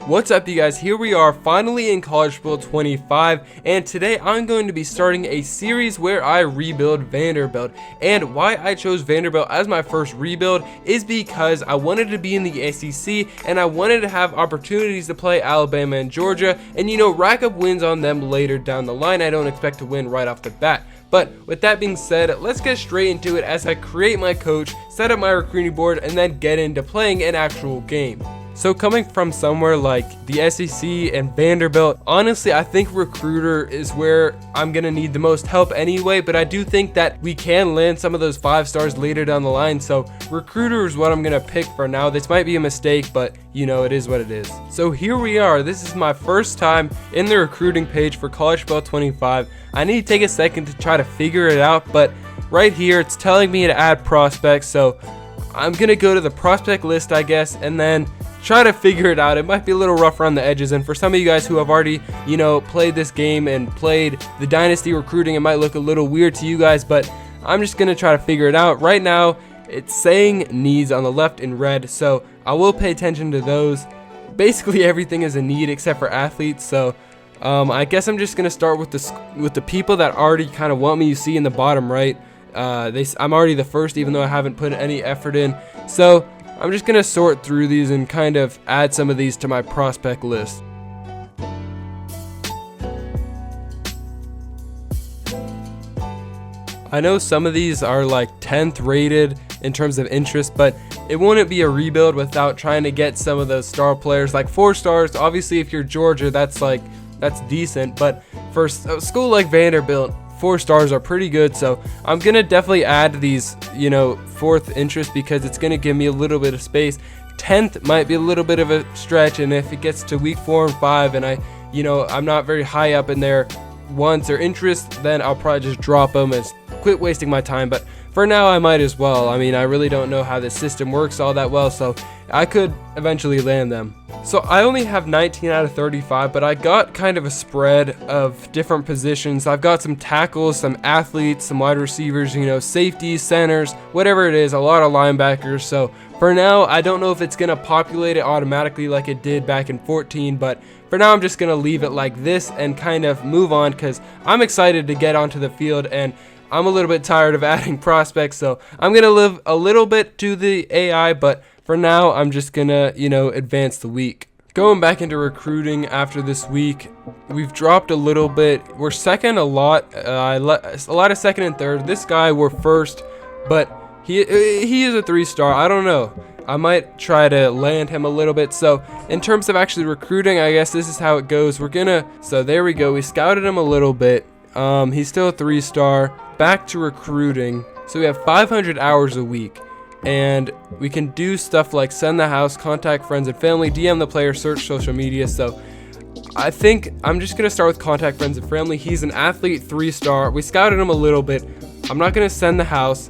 What's up, you guys? Here we are finally in College Football 25, and today I'm going to be starting a series where I rebuild Vanderbilt. And why I chose Vanderbilt as my first rebuild is because I wanted to be in the SEC and I wanted to have opportunities to play Alabama and Georgia and, rack up wins on them later down the line. I don't expect to win right off the bat. But with that being said, let's get straight into it as I create my coach, set up my recruiting board, and then get into playing an actual game. So coming from somewhere like the SEC and Vanderbilt, honestly, I think recruiter is where I'm going to need the most help anyway, but I do think that we can land some of those 5 stars later down the line. So recruiter is what I'm going to pick for now. This might be a mistake, but it is what it is. So here we are. This is my first time in the recruiting page for College Football 25. I need to take a second to try to figure it out, but right here it's telling me to add prospects. So I'm going to go to the prospect list, I guess, and then try to figure it out. It might be a little rough around the edges, and for some of you guys who have already, played this game and played the Dynasty recruiting, it might look a little weird to you guys, but I'm just going to try to figure it out. Right now, it's saying needs on the left in red, so I will pay attention to those. Basically, everything is a need except for athletes, so I guess I'm just going to start with the people that already kind of want me. You see in the bottom right, I'm already the first, even though I haven't put any effort in, so I'm just going to sort through these and kind of add some of these to my prospect list. I know some of these are like 10th rated in terms of interest, but it wouldn't be a rebuild without trying to get some of those star players, like 4 stars. Obviously, if you're Georgia, that's decent, but for a school like Vanderbilt, 4 stars are pretty good, so I'm gonna definitely add these 4th interest because it's gonna give me a little bit of space. 10th might be a little bit of a stretch, and if it gets to week 4 and 5 and I'm not very high up in there once or interest, then I'll probably just drop them and quit wasting my time. But for now, I might as well. I really don't know how this system works all that well, so I could eventually land them. So I only have 19 out of 35, but I got kind of a spread of different positions. I've got some tackles, some athletes, some wide receivers, safeties, centers, whatever it is, a lot of linebackers. So for now, I don't know if it's going to populate it automatically like it did back in 14, but for now, I'm just going to leave it like this and kind of move on because I'm excited to get onto the field and I'm a little bit tired of adding prospects. So I'm going to leave a little bit to the AI, but for now, I'm just going to, advance the week. Going back into recruiting after this week, we've dropped a little bit. We're second a lot. A lot of second and third. This guy, we're first, but he is a 3-star. I don't know. I might try to land him a little bit. So in terms of actually recruiting, I guess this is how it goes. So there we go. We scouted him a little bit. He's still a 3-star. Back to recruiting. So we have 500 hours a week. And we can do stuff like send the house, contact friends and family, DM the player, search social media. So I think I'm just going to start with contact friends and family. He's an athlete, 3-star. We scouted him a little bit. I'm not going to send the house.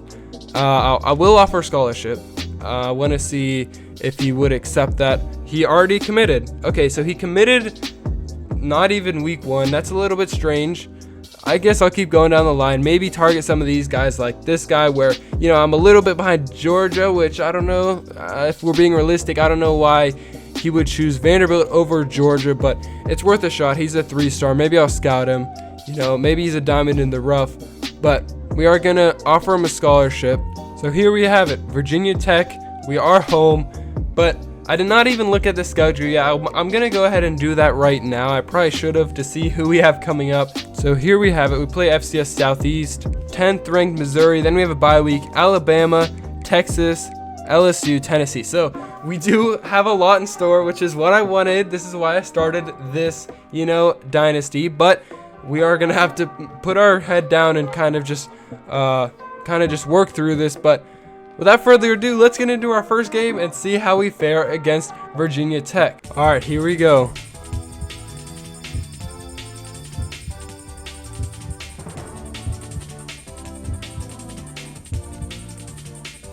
I will offer scholarship. I want to see if he would accept that. He already committed. Okay, so he committed not even week 1. That's a little bit strange. I guess I'll keep going down the line, maybe target some of these guys like this guy where, I'm a little bit behind Georgia, which I don't know, if we're being realistic, I don't know why he would choose Vanderbilt over Georgia, but it's worth a shot. He's a 3-star. Maybe I'll scout him. Maybe he's a diamond in the rough, but we are going to offer him a scholarship. So here we have it, Virginia Tech. We are home, but I did not even look at the schedule yet. I'm going to go ahead and do that right now. I probably should have to see who we have coming up. So here we have it. We play FCS Southeast, 10th ranked Missouri. Then we have a bye week, Alabama, Texas, LSU, Tennessee. So we do have a lot in store, which is what I wanted. This is why I started this, dynasty. But we are going to have to put our head down and kind of just work through this. But without further ado, let's get into our first game and see how we fare against Virginia Tech. All right, here we go.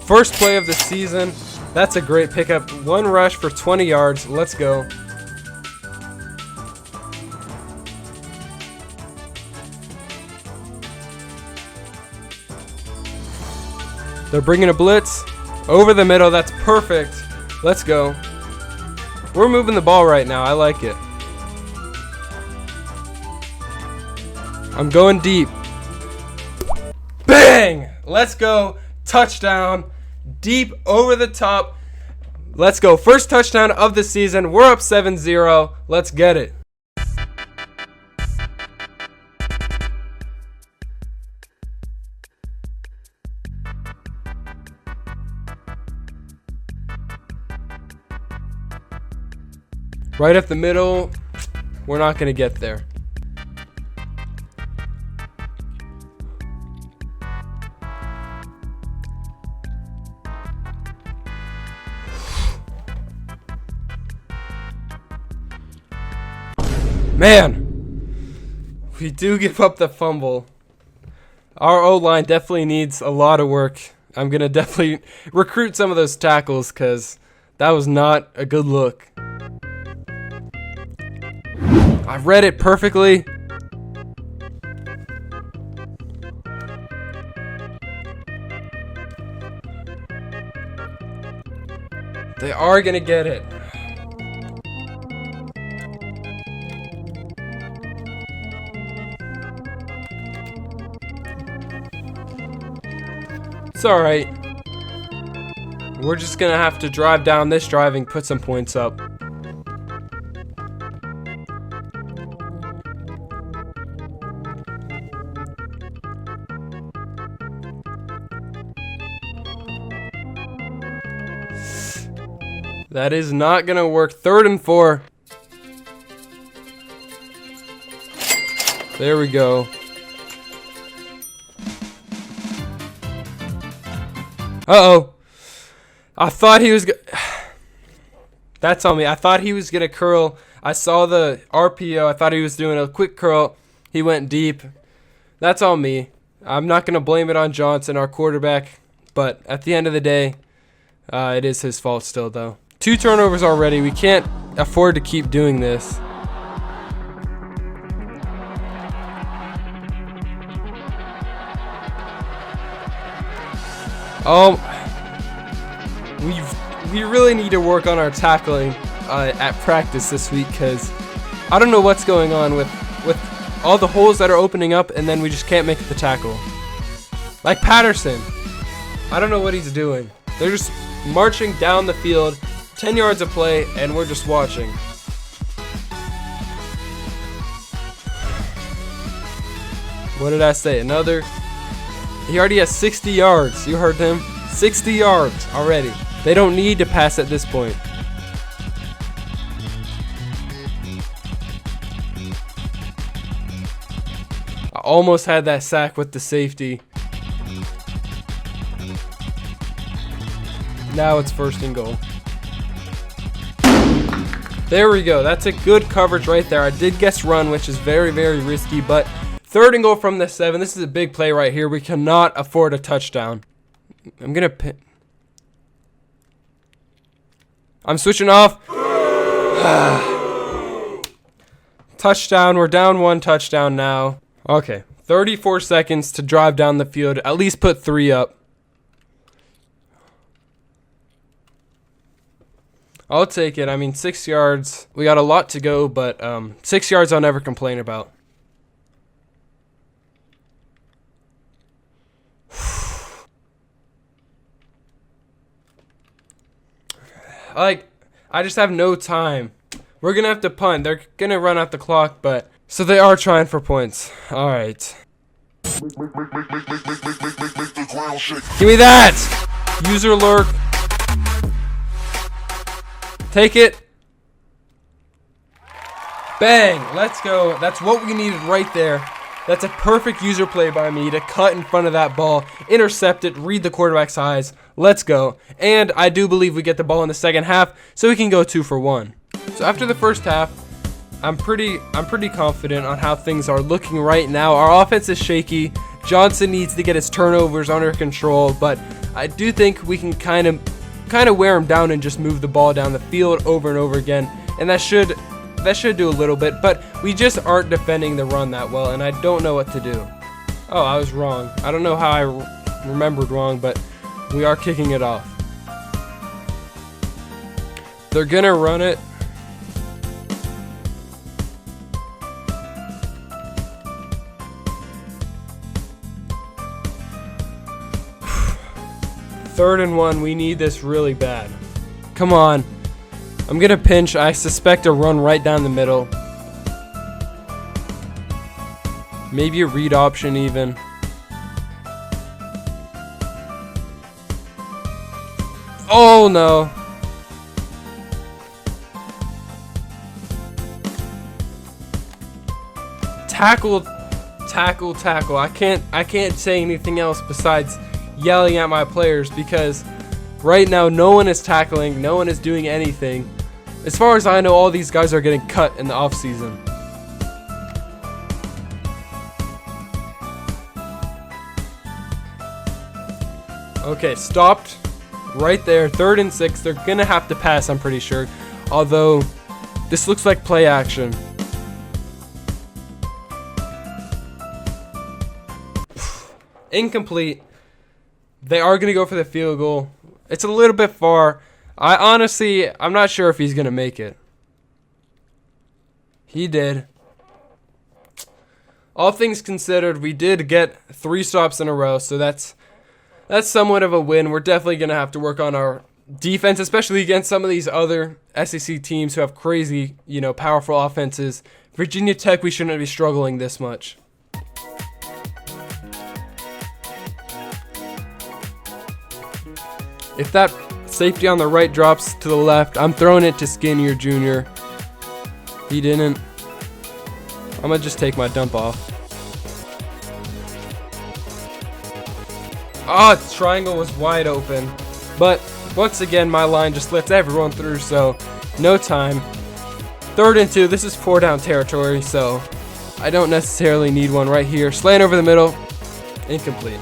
First play of the season. That's a great pickup. 1 rush for 20 yards. Let's go. They're bringing a blitz over the middle. That's perfect. Let's go. We're moving the ball right now. I like it. I'm going deep. Bang! Let's go. Touchdown. Deep over the top. Let's go. First touchdown of the season. We're up 7-0. Let's get it. Right up the middle. We're not going to get there. Man, we do give up the fumble. Our O-line definitely needs a lot of work. I'm going to definitely recruit some of those tackles because that was not a good look. I read it perfectly. They are going to get it. It's alright. We're just going to have to drive down this drive and put some points up. That is not going to work. 3rd and 4. There we go. Uh-oh. I thought he was... That's on me. I thought he was going to curl. I saw the RPO. I thought he was doing a quick curl. He went deep. That's on me. I'm not going to blame it on Johnson, our quarterback. But at the end of the day, it is his fault still, though. 2 turnovers already. We can't afford to keep doing this. We really need to work on our tackling at practice this week because I don't know what's going on with all the holes that are opening up and then we just can't make the tackle. Like Patterson. I don't know what he's doing. They're just marching down the field, 10 yards of play, and we're just watching. What did I say? Another? He already has 60 yards. You heard him? 60 yards already. They don't need to pass at this point. I almost had that sack with the safety. Now it's 1st and goal. There we go. That's a good coverage right there. I did guess run, which is very, very risky, but 3rd and goal from the 7. This is a big play right here. We cannot afford a touchdown. I'm switching off. Touchdown. We're down 1 touchdown now. Okay. 34 seconds to drive down the field. At least put 3 up. I'll take it. I mean, 6 yards. We got a lot to go, but 6 yards I'll never complain about. I just have no time. We're going to have to punt. They're going to run out the clock, but... So they are trying for points. All right. Give me that! User lurk. Take it. Bang. Let's go. That's what we needed right there. That's a perfect user play by me to cut in front of that ball, intercept it, read the quarterback's eyes. Let's go. And I do believe we get the ball in the second half, so we can go 2 for 1. So after the first half, I'm pretty confident on how things are looking right now. Our offense is shaky. Johnson needs to get his turnovers under control, but I do think we can kind of wear him down and just move the ball down the field over and over again, and that should do a little bit, but we just aren't defending the run that well, and I don't know what to do. Oh, I was wrong. I don't know how I remembered wrong, but we are kicking it off. They're gonna run it. 3rd and 1. We need this really bad. Come on. I'm going to pinch. I suspect a run right down the middle. Maybe a read option even. Oh no. Tackle. I can't say anything else besides yelling at my players, because right now no one is tackling, no one is doing anything. As far as I know, all these guys are getting cut in the offseason. Okay, stopped right there. 3rd and 6. They're gonna have to pass, I'm pretty sure. Although this looks like play action. Incomplete. They are gonna go for the field goal. It's a little bit far. I'm not sure if he's gonna make it. He did. All things considered, we did get 3 stops in a row, so that's somewhat of a win. We're definitely going to have to work on our defense, especially against some of these other SEC teams who have crazy, powerful offenses. Virginia Tech, we shouldn't be struggling this much. If that safety on the right drops to the left, I'm throwing it to Skinnier Jr. He didn't. I'm going to just take my dump off. Triangle was wide open. But once again, my line just lets everyone through, so no time. 3rd and 2. This is 4 down territory, so I don't necessarily need one right here. Slant over the middle. Incomplete.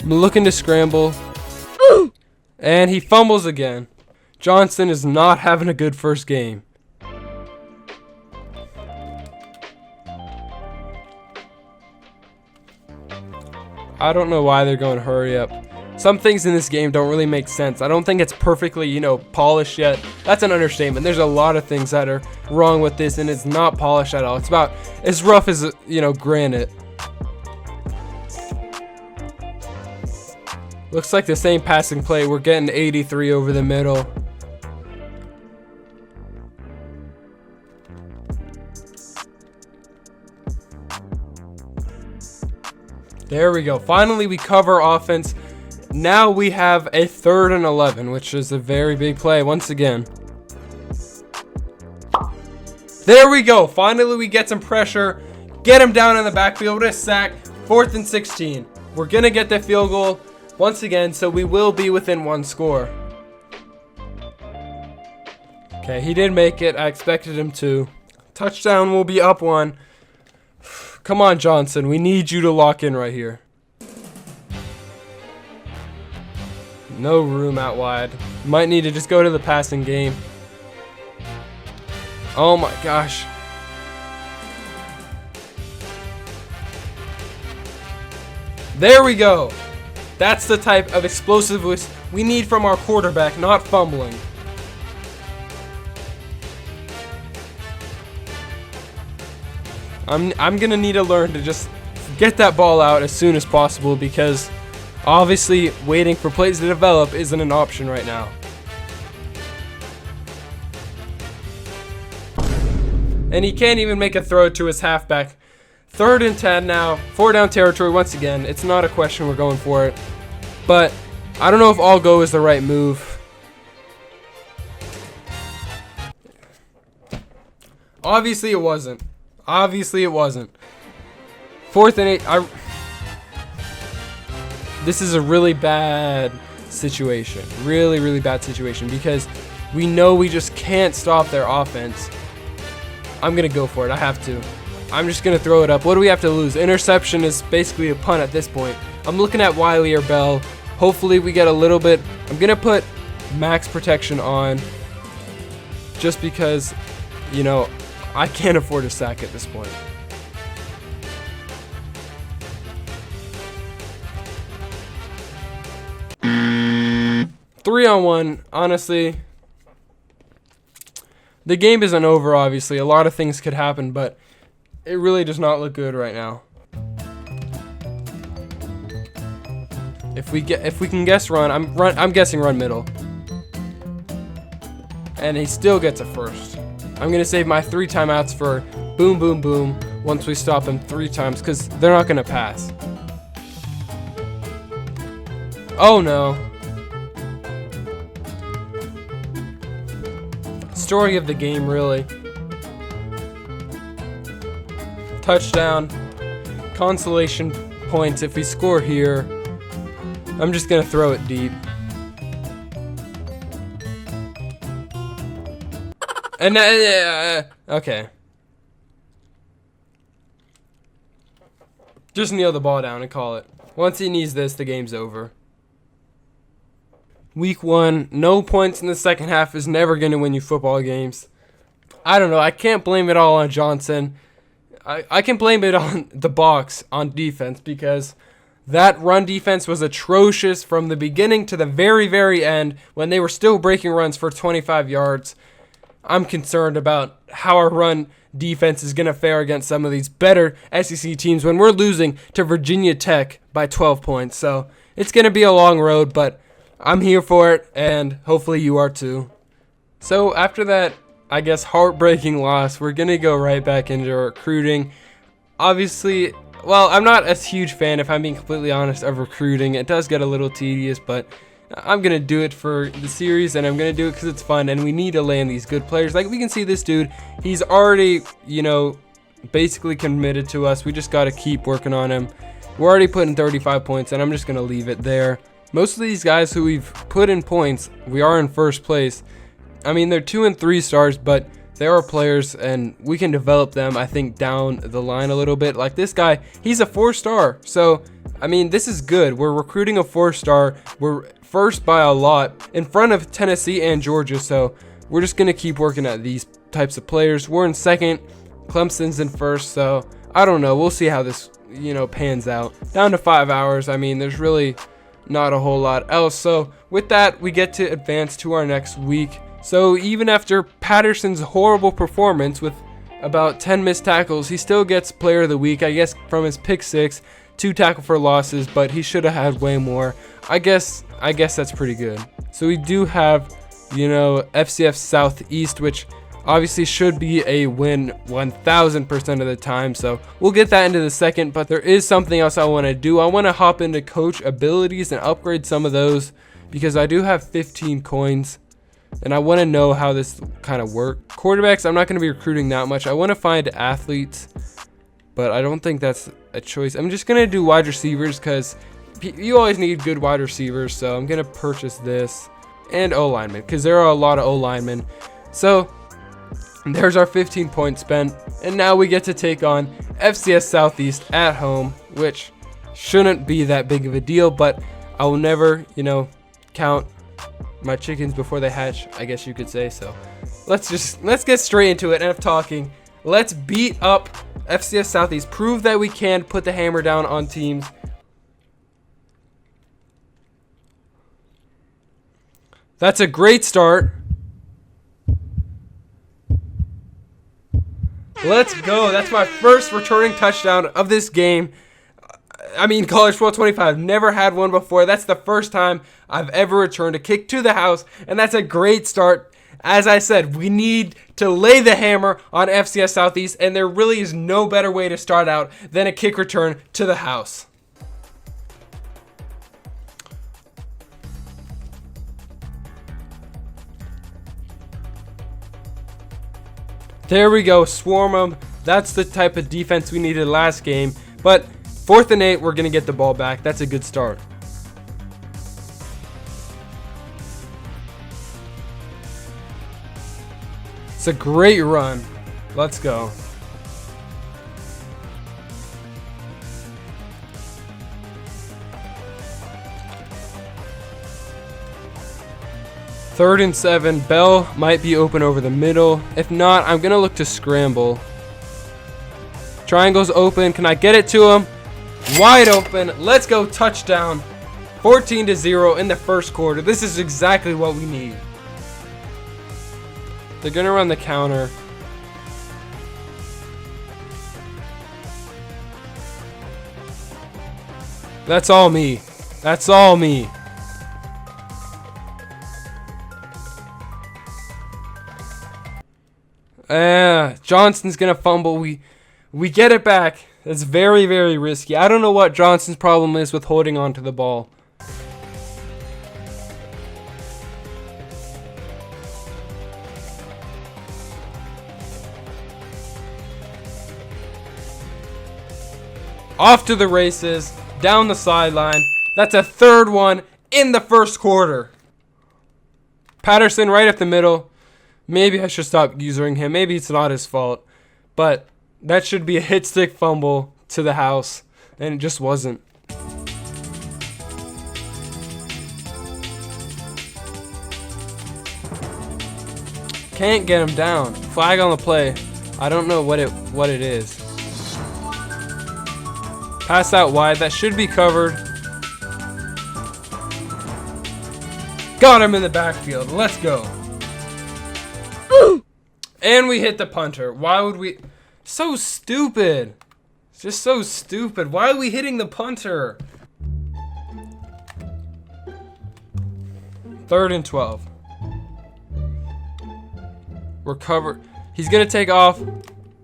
I'm looking to scramble. And he fumbles again. Johnson is not having a good first game. I don't know why they're going hurry up. Some things in this game don't really make sense. I don't think it's perfectly, polished yet. That's an understatement. There's a lot of things that are wrong with this, and it's not polished at all. It's about as rough as, granite. Looks like the same passing play. We're getting 83 over the middle. There we go. Finally, we cover offense. Now we have a 3rd and 11, which is a very big play once again. There we go. Finally, we get some pressure. Get him down in the backfield. A sack. 4th and 16. We're going to get the field goal once again, so we will be within 1 score. Okay, he did make it. I expected him to. Touchdown will be up 1. Come on, Johnson. We need you to lock in right here. No room out wide. Might need to just go to the passing game. Oh my gosh. There we go. That's the type of explosiveness we need from our quarterback, not fumbling. I'm gonna need to learn to just get that ball out as soon as possible, because obviously waiting for plays to develop isn't an option right now. And he can't even make a throw to his halfback. 3rd and 10 now. 4 down territory once again. It's not a question, we're going for it. But I don't know if all go is the right move. Obviously it wasn't. 4th and 8. This is a really bad situation. Really, really bad situation, because we know we just can't stop their offense. I'm going to go for it. I have to. I'm just going to throw it up. What do we have to lose? Interception is basically a punt at this point. I'm looking at Wiley or Bell. Hopefully we get a little bit. I'm going to put max protection on just because, I can't afford a sack at this point. Three on one, honestly. The game isn't over, obviously. A lot of things could happen, but it really does not look good right now. If we can guess run, I'm guessing run middle. And he still gets a first. I'm gonna save my 3 timeouts for boom, boom, boom once we stop him 3 times, because they're not gonna pass. Oh no. Story of the game, really. Touchdown. Consolation points if we score here. I'm just gonna throw it deep. And okay. Just kneel the ball down and call it. Once he needs this, the game's over. Week 1, no points in the second half is never going to win you football games. I don't know. I can't blame it all on Johnson. I can blame it on the Bucs on defense, because that run defense was atrocious from the beginning to the very, very end when they were still breaking runs for 25 yards. I'm concerned about how our run defense is going to fare against some of these better SEC teams when we're losing to Virginia Tech by 12 points. So it's going to be a long road, but I'm here for it, and hopefully you are too. So after that, I guess, heartbreaking loss, we're going to go right back into recruiting. Obviously, well, I'm not a huge fan, if I'm being completely honest, of recruiting. It does get a little tedious, but I'm going to do it for the series, and I'm going to do it because it's fun, and we need to land these good players. Like, we can see this dude, he's already, basically committed to us. We just got to keep working on him. We're already putting 35 points, and I'm just going to leave it there. Most of these guys who we've put in points, we are in first place. I mean, they're 2 and 3 stars, but they are players, and we can develop them, I think, down the line a little bit. Like this guy, he's a 4-star. So, I mean, this is good. We're recruiting a 4-star. We're first by a lot in front of Tennessee and Georgia. So, we're just going to keep working at these types of players. We're in second. Clemson's in first. So, I don't know. We'll see how this, pans out. Down to 5 hours. I mean, there's really not a whole lot else. So, with that, we get to advance to our next week. So even after Patterson's horrible performance with about 10 missed tackles, he still gets player of the week, I guess, from his pick 6, 2 tackle for losses, but he should have had way more. I guess that's pretty good. So we do have, FCS Southeast, which obviously should be a win 1000% of the time. So we'll get that into the second, but there is something else I want to do. I want to hop into coach abilities and upgrade some of those, because I do have 15 coins. And I want to know how this kind of works. Quarterbacks, I'm not going to be recruiting that much. I want to find athletes, but I don't think that's a choice. I'm just going to do wide receivers, because you always need good wide receivers. So I'm going to purchase this, and O-linemen, because there are a lot of O-linemen. So there's our 15 points spent. And now we get to take on FCS Southeast at home, which shouldn't be that big of a deal, but I will never, count my chickens before they hatch, I guess you could say. So let's get straight into it. Enough talking. Let's beat up FCS Southeast. Prove that we can put the hammer down on teams. That's a great start. Let's go. That's my first returning touchdown of this game. I mean, College Football 25, never had one before. That's the first time I've ever returned a kick to the house, and that's a great start. As I said, we need to lay the hammer on FCS Southeast, and there really is no better way to start out than a kick return to the house. There we go, swarm them. That's the type of defense we needed last game, but 4th and 8, we're going to get the ball back. That's a good start. It's a great run. Let's go. Third and 7. Bell might be open over the middle. If not, I'm going to look to scramble. Triangle's open. Can I get it to him? Wide open. Let's go. Touchdown. 14-0 in the first quarter. This is exactly what we need. They're going to run the counter. That's all me. That's all me. Johnson's gonna fumble. We get it back. It's very, very risky. I don't know what Johnson's problem is with holding on to the ball. Off to the races, down the sideline. That's a third one in the first quarter. Patterson right up the middle. Maybe I should stop using him. Maybe it's not his fault. But that should be a hit stick fumble to the house. And it just wasn't. Can't get him down. Flag on the play. I don't know what it is. Pass out wide. That should be covered. Got him in the backfield. Let's go. And we hit the punter. Why would we? So stupid. It's just so stupid. Why are we hitting the punter? 3rd and 12. We're covered. He's going to take off.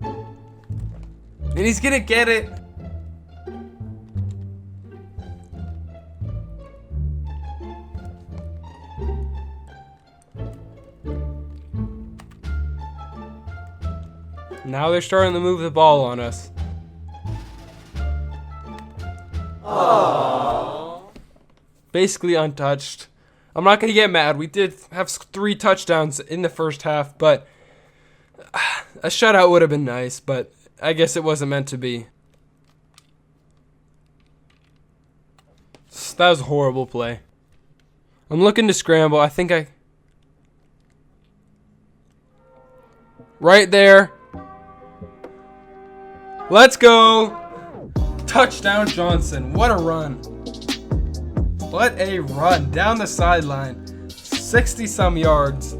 And he's going to get it. Now they're starting to move the ball on us. Aww. Basically untouched. I'm not going to get mad. We did have 3 touchdowns in the first half, but a shutout would have been nice, but I guess it wasn't meant to be. That was a horrible play. I'm looking to scramble. I think I... Right there. Let's go. Touchdown Johnson. What a run. What a run. Down the sideline. 60-some yards.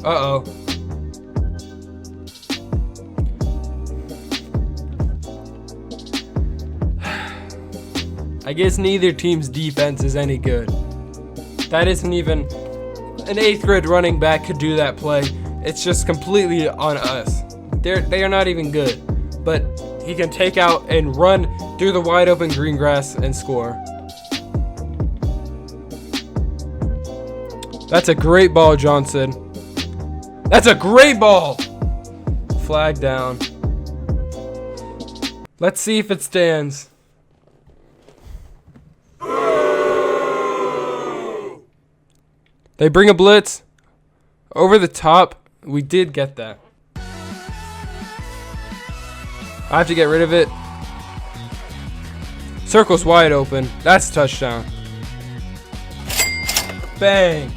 Uh-oh. I guess neither team's defense is any good. That isn't even... An 8th grade running back could do that play. It's just completely on us. They are not even good. But he can take out and run through the wide open green grass and score. That's a great ball, Johnson. That's a great ball! Flag down. Let's see if it stands. They bring a blitz over the top. We did get that. I have to get rid of it. Circle's wide open. That's a touchdown. Bang.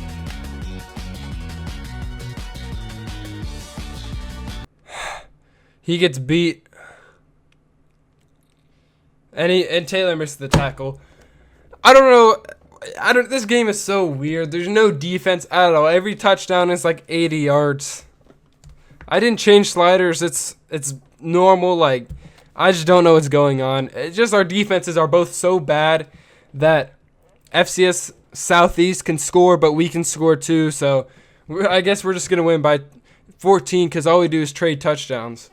He gets beat. And Taylor missed the tackle. I don't know. This game is so weird. There's no defense at all. Every touchdown is like 80 yards. I didn't change sliders. It's normal. Like, I just don't know what's going on. It's just our defenses are both so bad that FCS Southeast can score, but we can score too. So I guess we're just gonna win by 14 because all we do is trade touchdowns.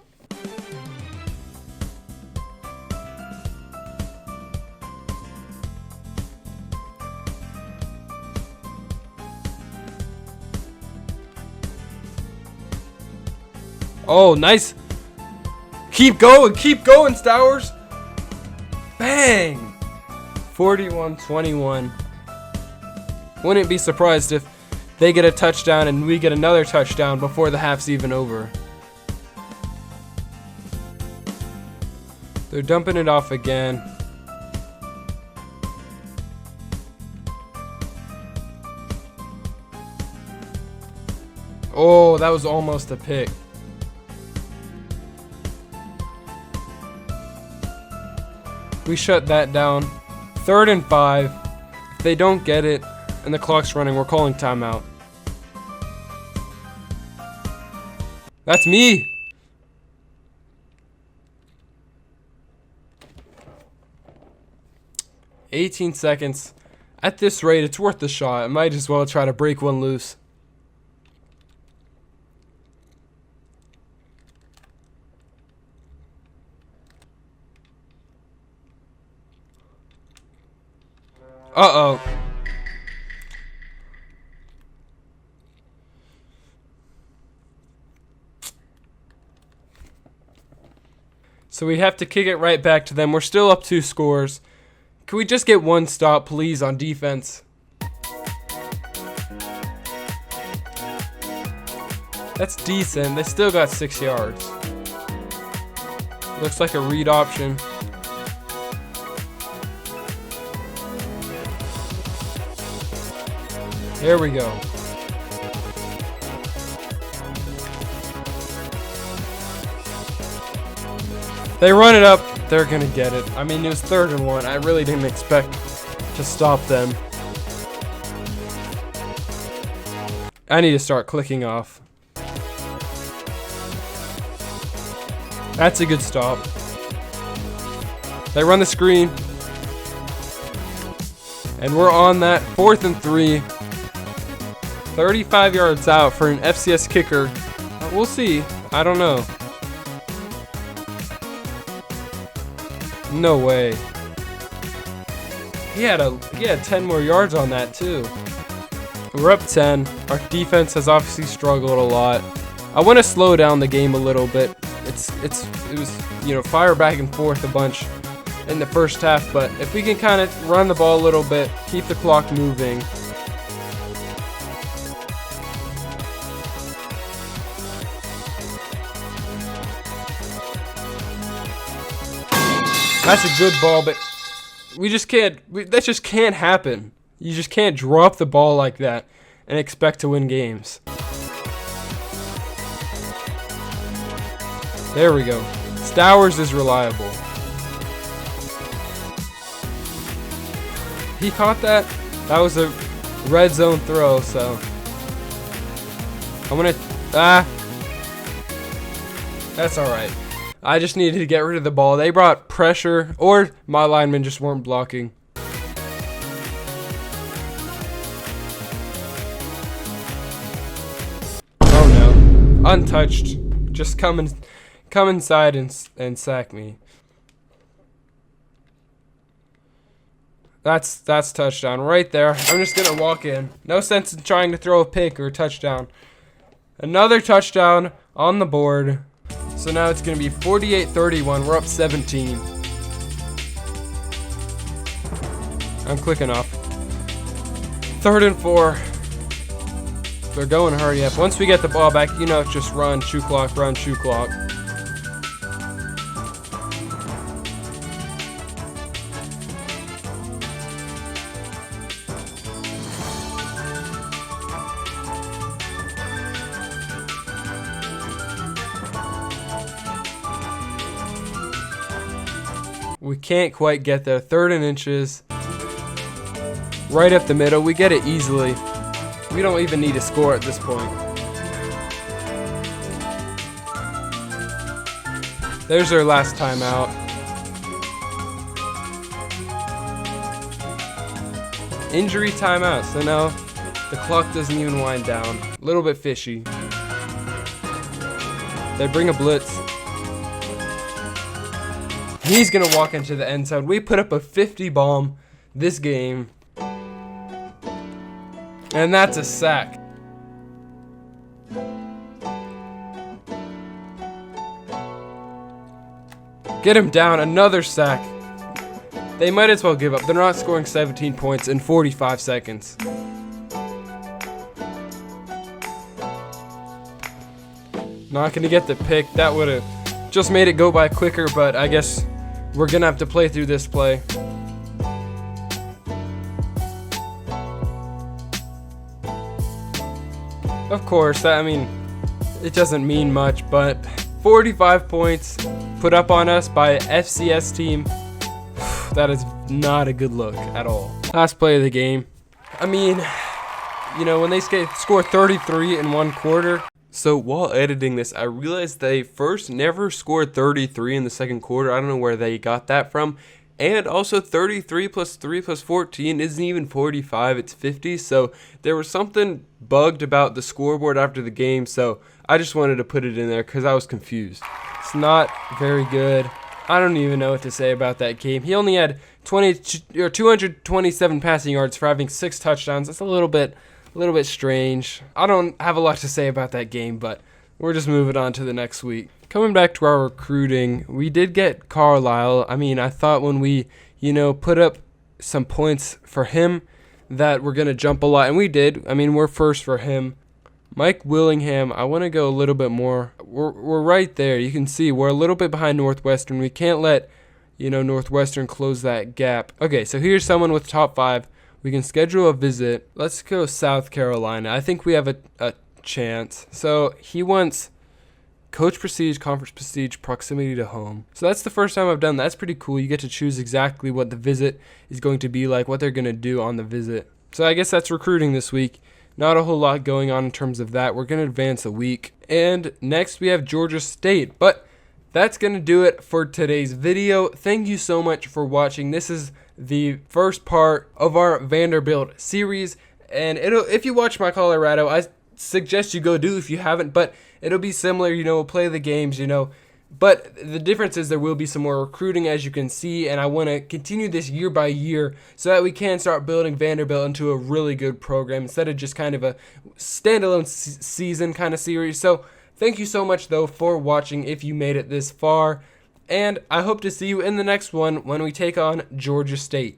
Oh, nice. Keep going, Stowers. Bang. 41-21. Wouldn't be surprised if they get a touchdown and we get another touchdown before the half's even over. They're dumping it off again. Oh, that was almost a pick. We shut that down. 3rd and 5. If they don't get it and the clock's running, we're calling timeout. That's me. "18 seconds. At this rate, it's worth the shot. I might as well try to break one loose. Uh-oh. So we have to kick it right back to them. We're still up 2 scores. Can we just get one stop, please, on defense? That's decent. They still got 6 yards. Looks like a read option. There we go. They run it up. They're going to get it. I mean, it was 3rd and 1. I really didn't expect to stop them. I need to start clicking off. That's a good stop. They run the screen. And we're on that 4th and 3. 35 yards out for an FCS kicker. We'll see. I don't know. No way. He had 10 more yards on that too. We're up 10. Our defense has obviously struggled a lot. I want to slow down the game a little bit. It was fire back and forth a bunch in the first half, but if we can kind of run the ball a little bit, keep the clock moving. That's a good ball, but we just can't. That just can't happen. You just can't drop the ball like that and expect to win games. There we go. Stowers is reliable. He caught that. That was a red zone throw, so I'm gonna. That's all right. I just needed to get rid of the ball. They brought pressure, or my linemen just weren't blocking. Oh no. Untouched. Just come inside and sack me. That's touchdown right there. I'm just going to walk in. No sense in trying to throw a pick or a touchdown. Another touchdown on the board. So now it's going to be 48-31. We're up 17. I'm clicking off. 3rd and 4. They're going hurry up. Once we get the ball back, it's just run, shoe clock, run, shoe clock. We can't quite get there. 3rd and inches. Right up the middle. We get it easily. We don't even need to score at this point. There's our last timeout. Injury timeout. So now the clock doesn't even wind down. A little bit fishy. They bring a blitz. He's going to walk into the end zone. We put up a 50 bomb this game. And that's a sack. Get him down. Another sack. They might as well give up. They're not scoring 17 points in 45 seconds. Not going to get the pick. That would have just made it go by quicker, but I guess we're going to have to play through this play. Of course, I mean, it doesn't mean much, but 45 points put up on us by an FCS team. That is not a good look at all. Last play of the game. I mean, when they score 33 in one quarter, So while editing this, I realized they first never scored 33 in the second quarter. I don't know where they got that from. And also 33 plus 3 plus 14 isn't even 45, it's 50. So there was something bugged about the scoreboard after the game. So I just wanted to put it in there because I was confused. It's not very good. I don't even know what to say about that game. He only had 227 passing yards for having 6 touchdowns. That's a little bit strange. I don't have a lot to say about that game, but we're just moving on to the next week. Coming back to our recruiting, we did get Carlisle. I mean, I thought when we, put up some points for him that we're going to jump a lot, and we did. I mean, we're first for him. Mike Willingham, I want to go a little bit more. We're right there. You can see we're a little bit behind Northwestern. We can't let, Northwestern close that gap. Okay, so here's someone with top 5. We can schedule a visit. Let's go South Carolina. I think we have a chance. So he wants coach prestige, conference prestige, proximity to home. So that's the first time I've done that. That's pretty cool. You get to choose exactly what the visit is going to be like, what they're going to do on the visit. So I guess that's recruiting this week. Not a whole lot going on in terms of that. We're going to advance a week. And next we have Georgia State. But that's going to do it for today's video. Thank you so much for watching. This is the first part of our Vanderbilt series, and if you watch my Colorado, I suggest you go do if you haven't, but it'll be similar, we'll play the games, but the difference is there will be some more recruiting, as you can see, and I want to continue this year by year so that we can start building Vanderbilt into a really good program instead of just kind of a standalone season kind of series. So thank you so much, though, for watching if you made it this far. And I hope to see you in the next one when we take on Georgia State.